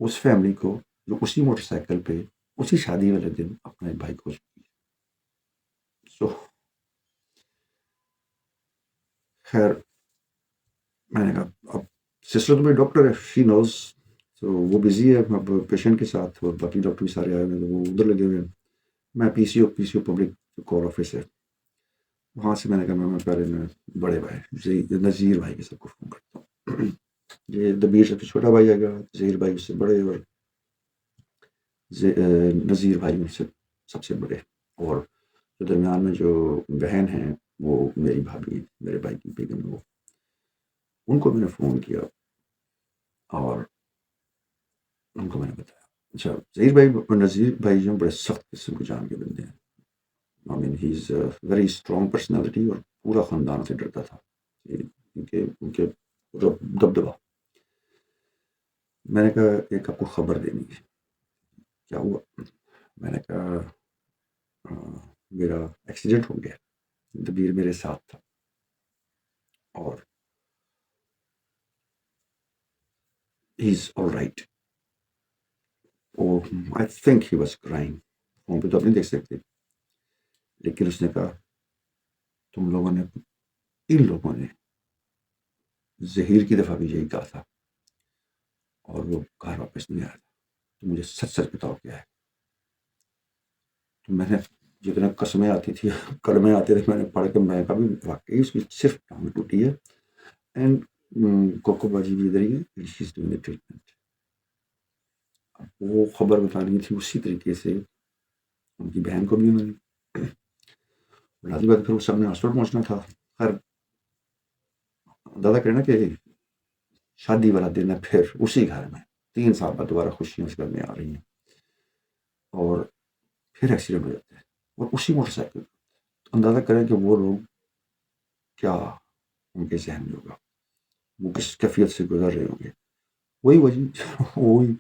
S1: اس فیملی کو جو اسی موٹر سائیکل پہ اسی شادی والے دن اپنے بھائی کو چکی ہے. سو خیر میں نے کہا اب سسٹر تو میری ڈاکٹر ہے، شی نوز، تو وہ بزی ہے اب پیشنٹ کے ساتھ، اور باقی ڈاکٹر بھی سارے آئے ہوئے ہیں تو وہ ادھر لگے ہوئے ہیں. میں پی سی او پبلک کور آفس ہے، وہاں سے میں نے کہا میں پہلے میں بڑے بھائی نذیر بھائی کے سب کو فون کرتا ہوں. یہ دبیر سب سے چھوٹا بھائی آئے گا، ظہیر بھائی اس سے بڑے، اور نذیر بھائی ان سے سب سے بڑے، اور جو درمیان میں جو بہن ہیں وہ میری بھابھی، میرے بھائی کی بیگم، وہ ان کو میں نے فون کیا اور ان کو میں نے بتایا. اچھا ظہیر بھائی اور نذیر بھائی جو بڑے سخت قسم کے جان کے بندے ہیں. آئی مین ہی از ویری اسٹرانگ پرسنالٹی، اور پورا خاندان سے ڈرتا تھا ان کے دبدبا. میں نے کہا ایک آپ کو خبر دینی ہے. کیا ہوا؟ میں نے کہا میرا ایکسیڈنٹ ہو گیا، دبیر میرے ساتھ تھا اور he is all right. I think he was crying, phone پہ تو آپ نہیں دیکھ سکتے، لیکن اس نے کہا تم لوگوں نے، ان لوگوں نے ظہیر کی دفعہ بھی یہی کہا تھا اور وہ گھر واپس نہیں آیا تھا، تو مجھے سچ سچ بتاؤ کیا ہے. تو میں نے جتنے قسمیں آتی تھی، کلمے آتے تھے، میں نے پڑھ کے میں کبھی واقعی اس کی صرف ٹانگ ٹوٹی ہے، اینڈ کوکو باجی بھی ادھر ہی ہے، شی از ڈوئنگ ٹریٹمنٹ. وہ خبر بتانی تھی اسی طریقے سے ان کی بہن کو بھی انہوں نے، لازمی بات پھر وہ سب نے ہاسپٹل پہنچنا تھا. خیر دادا کہنا کہ شادی والا دن ہے، پھر اسی گھر میں 3 سال بعد دوبارہ خوشیاں اس گھر میں آ رہی ہیں، اور پھر ایکسیڈنٹ ہو جاتا ہے اور اسی موٹر سائیکل. اندازہ کریں کہ وہ لوگ کیا ان کے ذہن میں ہوگا، وہ کس کیفیت سے گزر رہے ہوں گے. وہی وہی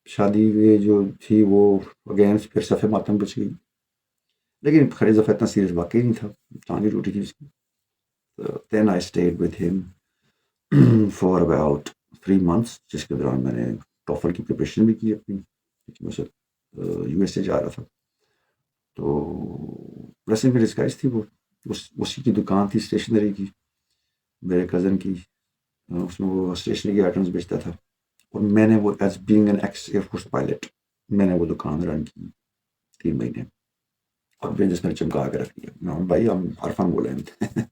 S1: شادی جو تھی وہ اگین پھر صفحے ماتم بچ گئی، لیکن خیر دفعہ اتنا سیریس واقعی نہیں تھا، ٹانگیں ٹوٹی تھی اس کی. Then I stayed with him for about 3 months، جس کے دوران میں نے ٹوفل کی پریپریشن بھی کی اپنی، کیونکہ میں یو ایس اے جا رہا تھا. تو بلیسنگ ان ڈسگائز تھی وہ، اسی کی دکان تھی اسٹیشنری کی میرے کزن کی، اس میں وہ اسٹیشنری کے آئٹمس بیچتا تھا، اور میں نے وہ as being an x air force pilot میں نے وہ دکان رن کی 3 مہینے، اور بزنس میں چمکا کے رکھ دیا. بھائی ہم عرفان بولے ہیں.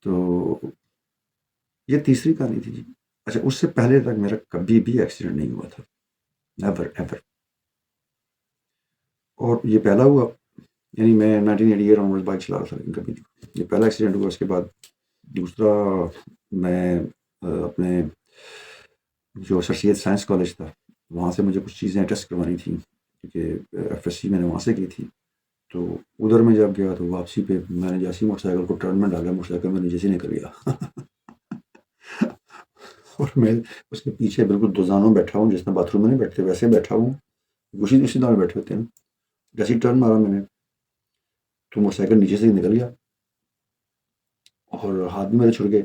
S1: تو یہ تیسری کہانی تھی جی. اچھا اس سے پہلے تک میرا کبھی بھی ایکسیڈنٹ نہیں ہوا تھا، نیور ایور. اور یہ پہلا ہوا، یعنی میں 1988 آنورڈ بائک چلا رہا تھا، لیکن کبھی نہیں، یہ پہلا ایکسیڈنٹ ہوا. اس کے بعد دوسرا میں اپنے جو سر سید سائنس کالج تھا وہاں سے مجھے کچھ چیزیں ٹیسٹ کروانی تھیں، کیونکہ ایف ایس سی میں نے وہاں سے کی تھی. تو ادھر میں جب گیا تو واپسی پہ میں نے جیسی موٹر سائیکل کو ٹرن میں ڈالا، موٹر سائیکل میں نیچے سے نکل گیا. اور میں اس کے پیچھے بالکل دوزانوں بیٹھا ہوں، جس میں باتھ روم میں نہیں بیٹھتے ویسے بیٹھا ہوں، اسی طرح بیٹھے ہوتے ہیں. جیسے ہی ٹرن مارا میں نے تو موٹر سائیکل نیچے سے ہی نکل گیا اور ہاتھ بھی میرے چھڑ گئے.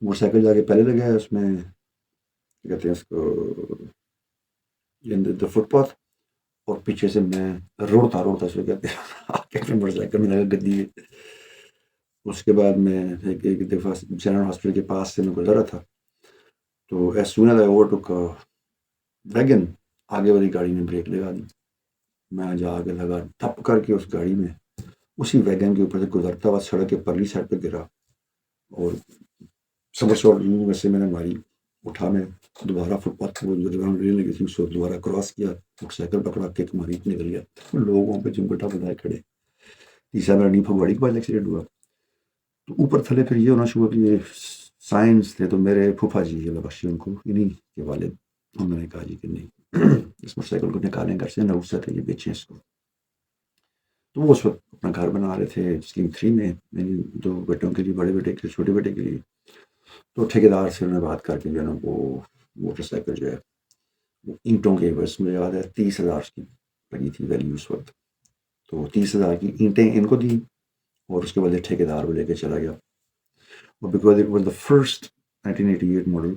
S1: موٹر سائیکل جا کے پہلے لگا ہے اس میں، کیا کہتے ہیں اس کو، فٹ پاتھ، اور پیچھے سے میں روڑتا اس کو کہتے ہیں موٹر سائیکل میں لگا گدی. اس کے بعد میں ایک دفعہ جنرل ہاسپٹل کے پاس سے میں گزر رہا تھا، تو as soon as I over ٹوک ویگن، آگے والی گاڑی نے بریک لگا دی. میں جا کے لگا دھپ کر کے اس گاڑی میں، اسی ویگن کے اوپر سے گزرتا ہوا سڑک کے پرلی سائڈ پہ گرا، اور سمر شاٹ ویسے میں نے ماری. اٹھا میں دوبارہ فٹ پاتھ لگی تھی، اس کو دوبارہ کراس کیا، موٹر سائیکل پکڑا کے ماری نکل گیا. لوگوں پہ چمکٹا بنائے کھڑے. تیسرا میرا نی پھگواڑی کے بعد ایکسیڈنٹ ہوا. تو اوپر تھلے پھر یہ ہونا شروع ہوا کہ یہ سائنس تھے، تو میرے پھوپھا جی اللہ بخشی ان کو، انہیں کے والد، انہوں نے کہا جی کہ نہیں اس موٹر سائیکل کو نکالیں گھر سے، نوسط ہے یہ بیچیں اس کو. تو وہ اس وقت اپنا گھر بنا رہے تھے سلیم 3 میں، میری 2 بیٹوں کے لیے، بڑے بیٹے کے لیے، چھوٹے بیٹے کے لیے۔ تو ٹھیکیدار سے انہوں نے بات کر کے جو ہے نا وہ موٹر سائیکل جو ہے وہ اینٹوں کے بس مجھے یاد ہے 30,000 کی لگی تھی ویلیو اس وقت۔ تو 30,000 کی اینٹیں ان کو دی اور اس کے بعد ٹھیکیدار وہ لے کے چلا گیا، اور because it was the first 1988 model,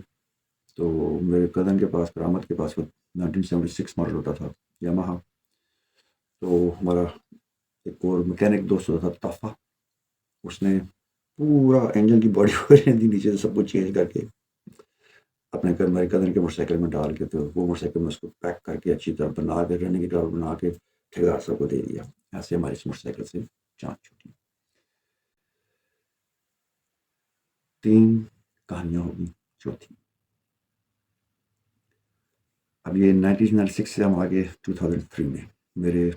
S1: تو میرے کزن کے پاس، کرامت کے پاس وہ 1976 ماڈل ہوتا تھا یاماہا۔ تو ہمارا ایک اور میکینک دوست ہوتا تھا طفہ، اس نے پورا انجن کی باڈی ورژن دی نیچے سے سب کچھ چینج کر کے اپنے میرے کزن کے موٹر سائیکل میں ڈال کے، تو وہ موٹر سائیکل میں اس کو پیک کر کے اچھی طرح بنا کے رننگ کی طرح بنا کے ٹھیکیدار صاحب کو دے دیا۔ ایسے ہماری اس موٹر سائیکل سے جان چھوٹی۔ 3 کہانیاں ہوگی چوتھی۔ اب یہ 1996 سے ہم آگے 2003 میں میرے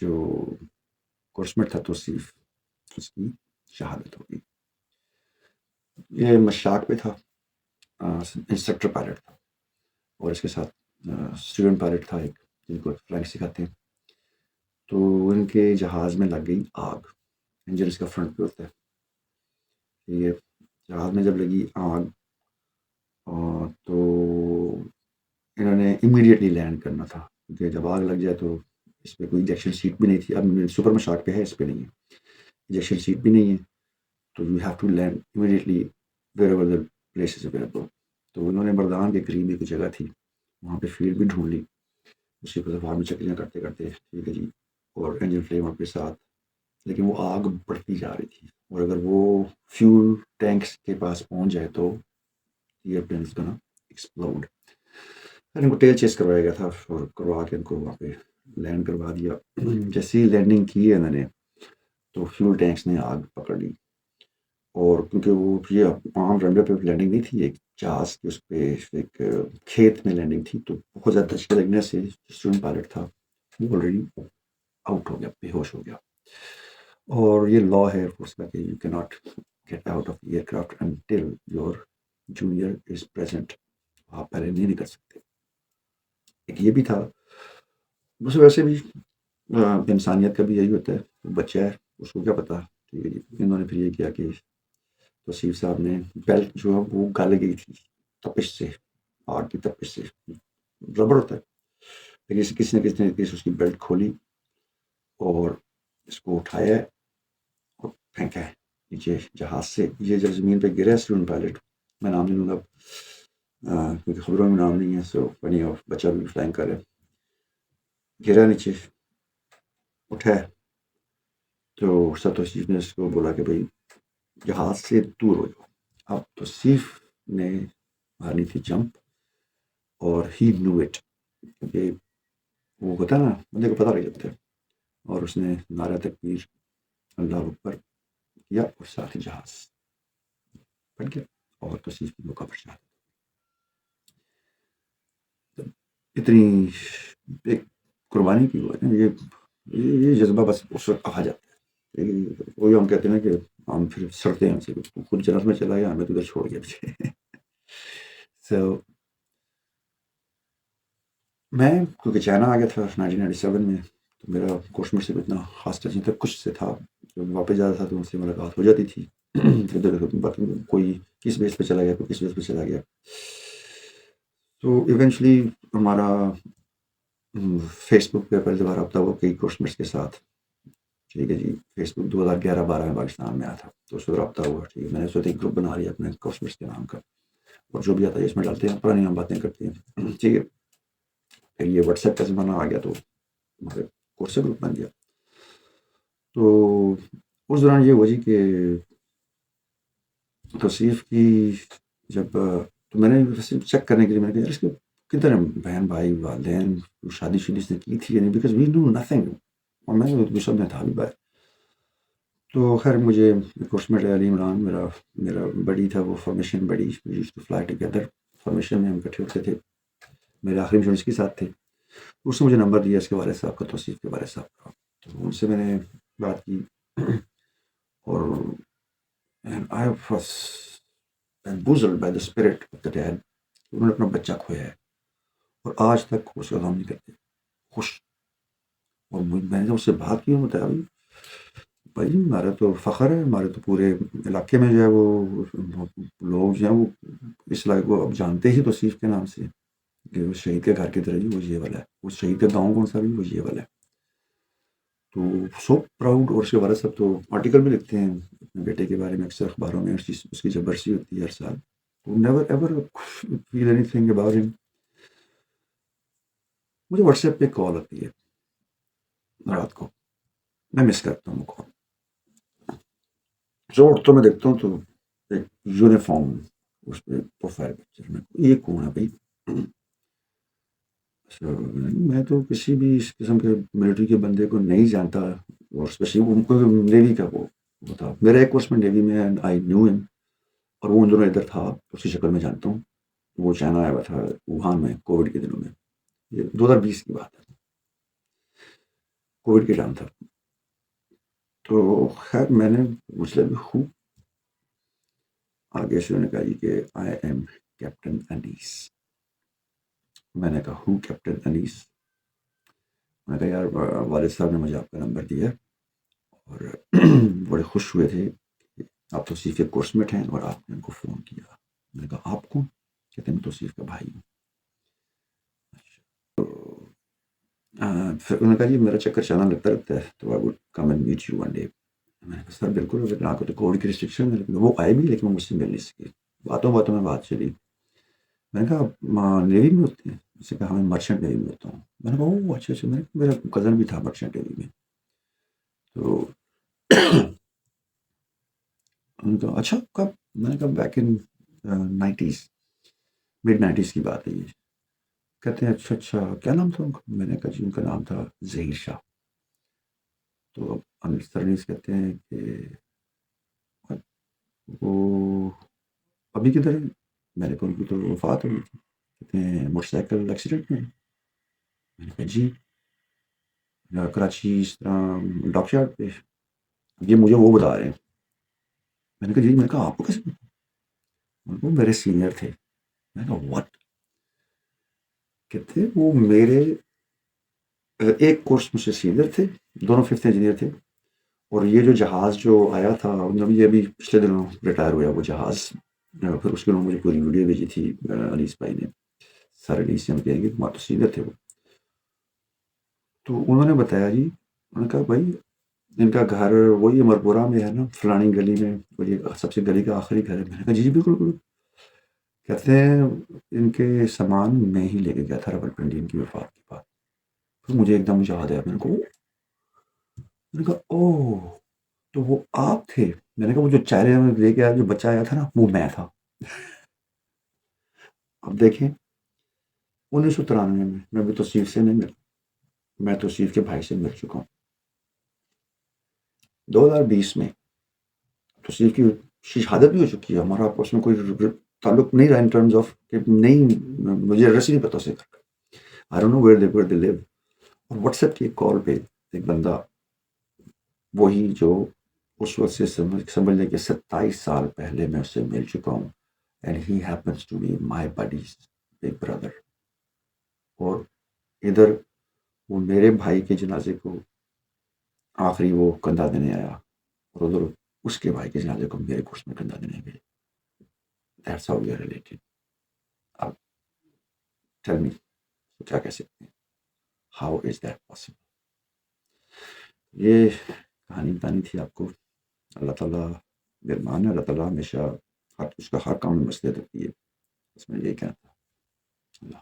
S1: جو کورسمٹ تھا توصیف، اس کی شہادت ہوگی۔ یہ مشاق پہ تھا، انسٹرکٹر پائلٹ تھا، اور اس کے ساتھ اسٹوڈنٹ پائلٹ تھا ایک، جن کو فلائنگ سکھاتے ہیں۔ تو ان کے جہاز میں لگ گئی آگ، انجن اس کا فرنٹ پہ ہوتا ہے، یہ جہاز میں جب لگی آگ تو انہوں نے امیڈیٹلی لینڈ کرنا تھا، کیونکہ جب آگ لگ جائے تو اس پہ کوئی ایجیکشن سیٹ بھی نہیں تھی۔ اب سپر مشاق پہ ہے، اس پہ نہیں ہے، ایجیکشن سیٹ بھی نہیں ہے، تو you have to land immediately wherever the place is available. تو انہوں نے مردان کے قریب ایک جگہ تھی، وہاں پہ فیلڈ بھی ڈھونڈ لی، اسی کو فارمی چکریاں کرتے کرتے، ٹھیک ہے جی، اور انجن فلیم کے ساتھ، لیکن وہ آگ بڑھتی جا رہی تھی، اور اگر وہ فیول ٹینکس کے پاس پہنچ جائے تو airplane is gonna explode. ان کو ٹیل چیس کروایا گیا تھا، اور کروا کے ان کو وہاں پہ لینڈ کروا دیا۔ جیسی لینڈنگ کی ہے انہوں نے، تو فیول ٹینکس نے آگ پکڑ لی، اور کیونکہ وہ یہ عام رنوے پہ لینڈنگ نہیں تھی، ایک جہاز کی اس پہ ایک کھیت میں لینڈنگ تھی، تو بہت زیادہ دھچکے لگنے سے اسٹوڈنٹ پائلٹ تھا وہ آلریڈی آؤٹ ہو گیا، بے ہوش ہو گیا۔ اور یہ لا ہے ایئر فورس کا کہ you can not get out of aircraft until your junior is present, آپ پہلے نہیں نکل سکتے۔ ایک یہ بھی تھا، بس ویسے بھی انسانیت کا بھی یہی ہوتا ہے، بچہ ہے اس کو کیا پتا، ٹھیک ہے جی۔ انہوں نے پھر یہ کیا کہ توصیف صاحب نے بیلٹ جو ہے وہ گل گئی تھی تپش سے، آگ کی تپش سے، ربڑ ہوتا ہے، لیکن کسی نے اس کی بیلٹ کھولی اور اس کو اٹھایا اور پھینکا ہے نیچے جہاز سے۔ یہ جب زمین پہ گرا اسٹوڈنٹ پائلٹ، میں نام نہیں لوں گا کیونکہ خبروں میں نام نہیں ہے، سو فنی، اور بچہ بھی فلائنگ کر رہا ہے، گرا نیچے، اٹھا، تو سر توصیف نے اس کو بولا کہ بھائی جہاز سے دور ہو جاؤ۔ اب توصیف نے مارنی تھی جمپ، اور ہی نو اٹ، کیونکہ وہ ہوتا ہے نا، بندے کو پتہ لگ جاتا ہے، اور اس نے نعرہ تکبیر اللہ اکبر کیا، اور ساتھ ہی جہاز پھٹ گیا، اور توصیف کی موقع پر شہادت۔ اتنی ایک قربانی کی ہوا ہے، یہ جذبہ بس اس وقت آ جاتا ہے، وہی ہم کہتے ہیں نا کہ ہم پھر سڑتے ہیں ہم سے، خود جنت میں چلا گیا، ہمیں تو ادھر چھوڑ گیا پیچھے۔ سو میں کیونکہ چائنا آ گیا تھا 1997 میں، تو میرا کورسمٹ سے اتنا خاص ٹچ نہیں تھا، کچھ سے تھا، جب واپس جاتا تھا تو ان سے ملاقات ہو جاتی تھی، باقی کوئی کس بیس پہ چلا گیا، کوئی کس بیس پہ چلا گیا۔ تو ایونچولی ہمارا فیس بک پہ پہلے بار رابطہ ہوا کئی کورسمٹس کے ساتھ، ٹھیک ہے جی۔ فیس بک 2011-12 میں پاکستان میں آیا تھا، تو اس وقت رابطہ ہوا، ٹھیک ہے۔ میں نے اس وقت ایک گروپ بنا لیا اپنے کورسمٹس کے نام کا، اور جو بھی آتا ہے اس میں ڈالتے ہیں، پرانی ہم باتیں کرتے ہیں، ٹھیک ہے۔ پھر یہ واٹس ایپ کا زمانہ آ گیا، تو ہمارے کورس سے گروپ بن گیا۔ تو اس دوران یہ ہوا جی کہ توصیف کی جب، تو میں نے چیک کرنے کے لیے میں نے کہا اس کے کتنے بہن بھائی والدین شادی اس نے کی تھی یا نہیں، بیکاز وی ڈو نتھنگ، اور میں سب میں تھا بھی باہر۔ تو خیر مجھے کورسمٹ علی عمران میرا بڑی تھا، وہ فارمیشن بڑی فلائی ٹوگیدر، فارمیشن میں ہم اکٹھے ہوتے تھے، میرے آخری مشن اس کے ساتھ تھے۔ اس نے مجھے نمبر دیا اس کے والد صاحب کا، توصیف کے والد صاحب کا، تو ان سے میں نے بات کی، اور I was bamboozled by the spirit of the dad، انہوں نے اپنا بچہ کھویا ہے، اور آج تک اس کا غم نہیں کرتے، خوش اور میں نے جب اس سے بات کی بتایا بھائی ہمارا تو فخر ہے، ہمارے تو پورے علاقے میں جو ہے وہ لوگ جو ہیں وہ اس علاقے کو اب جانتے ہی توصیف کے نام سے کہ وہ شہید کے گھر کی طرح جی وہ یہ والا ہے، وہ شہید کا گاؤں کون سا بھی وہ یہ والا ہے. تو سو پراؤڈ. اور اس کے والد صاحب تو آرٹیکل بھی لکھتے ہیں اپنے بیٹے کے بارے میں اکثر اخباروں میں. اس کی جب برسی ہوتی ہے ہر سال تو never ever feel anything about ہم. مجھے واٹس ایپ پہ کال آتی ہے رات کو، میں مس کرتا ہوں وہ کال. جو اٹھتا میں دیکھتا ہوں تو ایک یونیفارم اس پہ پروفائل پکچر میں. یہ کون ہے بھائی؟ میں تو کسی بھی اس قسم کے ملٹری کے بندے کو نہیں جانتا، اور اسپیشلی ان کو نیوی کا وہ تھا. میرا ایک کورس میں نیوی میں آئی نیو ہم، اور وہ ان دنوں ادھر تھا اسی شکل میں جانتا ہوں. وہ چائنا آیا ہوا تھا ووہان میں کووڈ کے دنوں میں. یہ 2020 کی بات ہے، کووڈ کے ٹائم تھا. تو خیر میں نے مجھ سے بھی خوب آگے سے انہوں نے کہا جی کہ آئی ایم کیپٹن انیس. میں نے کہا ہو کیپٹن انیس؟ میں نے کہا یار والد صاحب نے مجھے آپ کا نمبر دیا اور بڑے خوش ہوئے تھے کہ آپ توصیف کے کورس میٹ ہیں اور آپ نے ان کو فون کیا. میں نے کہا آپ کون؟ کہتے ہیں میں توصیف کا بھائی ہوں. پھر انہوں نے کہا جی میرا چکر چلانا لگتا رہتا ہے تو I would come and meet you one day. میں نے کہا سر بالکل، لیکن آپ کو تو کووڈ کی ریسٹرکشن ہے. وہ آئے بھی لیکن وہ مجھ سے مل نہیں سکے. باتوں باتوں میں بات چلی. میں نے کہا نیوی میں ہوتے ہیں؟ اس نے کہا میں مرچنٹ نیوی میں ہوتا ہوں. میں نے کہا اوہ اچھا اچھا. میرا کزن بھی تھا مرچنٹ نیوی میں. تو انہوں نے کہا اچھا کب؟ میں نے کہا back in 90s، mid 90s کی بات ہے یہ. کہتے ہیں اچھا اچھا کیا نام تھا ان کا؟ میں نے کہا جی ان کا نام تھا ظہیر شاہ. تو سر انیس کہتے ہیں کہ وہ ابھی کدھر ہے؟ میں نے کہا ان کی تو وفات ہوئی تھی. کہتے ہیں موٹر سائیکل ایکسیڈنٹ میں. میں نے کہا جی کراچی اس طرح ڈاک یارڈ پہ. یہ مجھے وہ بتا رہے ہیں. میں نے کہا جی. میں نے کہا آپ کو کیسے پتا؟ وہ میرے سینئر تھے. میں نے کہا واٹ؟ کہتے وہ میرے ایک کورس مجھ سے سینئر تھے، دونوں ففتھ انجینئر تھے. اور یہ جو جہاز جو آیا تھا یہ ابھی پچھلے دنوں ریٹائر ہوا وہ جہاز. پھر اس کے انہوں نے مجھے پوری ویڈیو بھیجی تھی انیس بھائی نے. سر انیس سے ہم کہیں گے تو سینئر تھے وہ. تو انہوں نے بتایا جی. انہوں نے کہا بھائی ان کا گھر وہی امرپورہ میں ہے نا فلانی گلی میں، وہی سب سے گلی کا آخری گھر ہے. میں نے کہا جی جی بالکل بالکل. کہتے ہیں ان کے سامان میں ہی لے کے گیا تھا رول پنڈی ان کی وفات کے بعد. پھر مجھے ایک دم یاد آیا. میں نے کہا اوہ تو وہ آپ تھے. میں نے کہا وہ جو چہرے میں لے کے آیا جو بچہ آیا تھا نا وہ میں تھا. اب دیکھیں 1993 میں بھی توصیف سے نہیں ملا. میں توصیف کے بھائی سے مل چکا ہوں 2020 میں. توصیف کی شہادت بھی ہو چکی ہے. ہمارا آپس میں کوئی تعلق نہیں رہا ان ٹرمز آف کہ نہیں مجھے ایڈریس ہی نہیں پتا اسے گھر کا. I don't know where they live. اور واٹس ایپ کی ایک کال پہ ایک بندہ وہی جو اس وقت سے سمجھ لیں کہ 27 سال پہلے میں اس سے مل چکا ہوں. And he happens to be my buddy's big brother. اور ادھر وہ میرے بھائی کے جنازے کو آخری وہ کندھا دینے آیا اور ادھر اس کے بھائی کے جنازے کو میرے کورس میں کندھا دینے گئے. That's how we are related. اب ٹیل می کیا کہہ سکتے ہیں؟ How is that possible? یہ کہانی بتانی تھی آپ کو. اللہ تعالیٰ مہربان ہے. اللہ تعالیٰ ہمیشہ اس کا ہر کام میں مسئلہ رکھتی ہے. اس میں یہ کہنا تھا. اللہ